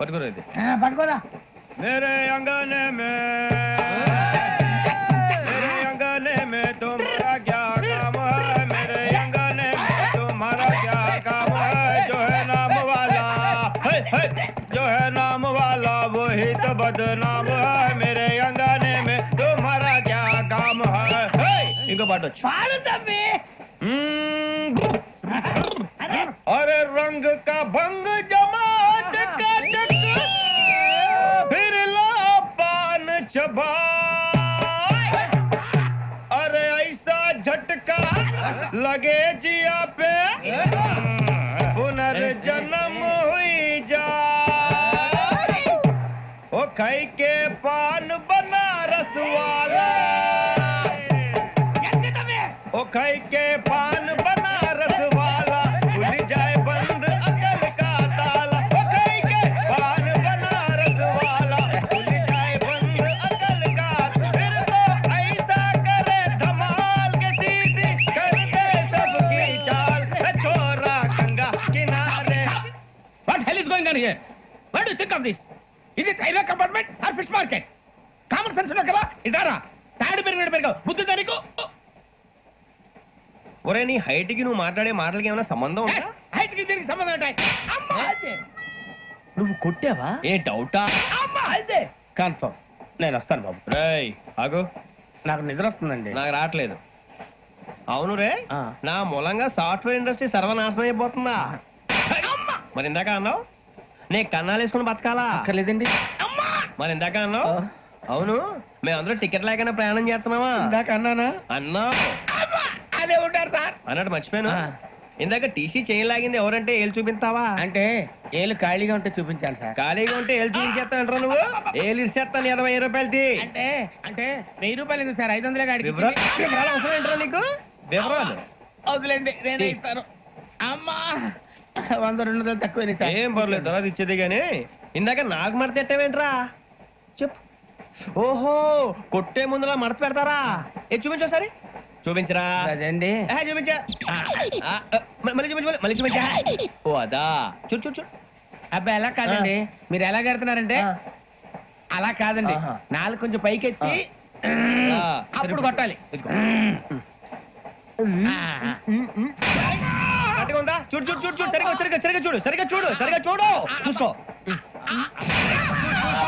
పట్టుకోరా ఇది పట్టుకోరా मेरे अंगने में तुम्हारा क्या काम है मेरे अंगने में तुम्हारा क्या काम है जो है नाम वाला जो है नाम वाला वही तो बदनाम है मेरे अंगने में तुम्हारा क्या काम है इनको बाटो पाड़ू तम्मी अरे रंग का भंग जमा चकाचक फिर ला पान चबा अरे ऐसा झटका लगे जिया पे पुनर्जन्म हुई जा ओ खाई के पान बनारस वाला ओ खाई के पान बनारस वाला खुल जाए बंद अकल का ताला ओ खाई के पान बनारस वाला खुल जाए बंद अकल का फिर तो ऐसा करे धमाल के सीधी कर दे सबकी चाल छोरा गंगा किनारे What hell is going on here? What do you think of this? Is it railway compartment or fish market? Common sense ఉన్నా కదా ఇదారా తాడు పెరిగావు బుద్ధి దానికి ఒరే నీ హైట్ కి నువ్వు మాట్లాడే మాటలకి ఏమైనా సంబంధం ఉందా హైట్ కి దీనికి సంబంధం ఉంటాయి అమ్మా అదే నువ్వు కొట్టావా ఏ డౌటా అమ్మా అదే కన్ఫర్మ్ నేను వస్తాను బాబు రేయ్ ఆగు నాకు నిద్ర వస్తుందండి నాకు రావట్లేదు అవును రే ఆ. నా మూలంగా సాఫ్ట్వేర్ ఇండస్ట్రీ సర్వనాశనం అయిపోతుందా మరి ఇందాక అన్నావు నే కన్నాలు వేసుకుని బతకాలా అక్కర్లేదండి అమ్మా మరి ఇందాక అన్నావు అవును మేమందరూ టికెట్ లేకుండా ప్రయాణం చేస్తున్నావా ఇందాక అన్నానా అన్నావు అమ్మా అదే ఉంటారు సార్ అన్నట్టు మర్చిపోయాను ఆ. ఇందాక టీసీ చేయి లాగింది ఎవరంటే ఏళ్ళు చూపిస్తావా అంటే ఏళ్ళు ఖాళీగా ఉంటే చూపించాలి సార్ ఖాళీగా ఉంటే ఏళ్ళు చూపించేస్తానంటారా నువ్వు ఏళ్ళు ఇచ్చేస్తాను 20 రూపాయలది అంటే అంటే 1000 రూపాయలు ఎందుకు సార్ 500 గాడికి వివరాలు అవసరం ఏంట్రా నీకు వివరాలు వదిలేండి నేనే ఇస్తాను అమ్మా 100 200 తక్కువ సార్ ఏం పర్లేదు తర్వాత ఇచ్చేది గానీ ఇందాక నాకు మడత ఎట్టవేంట్రా చెప్పు ఓహో కొట్టే ముందులా మడత పెడతారా ఏ చూపించు ఒకసారి చూపించరా అదండి చూపించా మళ్ళీ చూపించు మళ్ళీ చూపించా ఓ అదా చూడు చూడు చూడు అబ్బాయి ఎలా కాదండి మీరు ఎలా కడుతున్నారంటే అలా కాదండి ఆహా. నాలుగు కొంచెం పైకెత్తి అప్పుడు కొట్టాలి ఇదిగో. ఆ, కరెక్ట్గా ఉందా చూడు చూడు చూడు చూడు సరిగా సరిగా సరిగా చూడు సరిగా చూడు సరిగా చూడు చూసుకో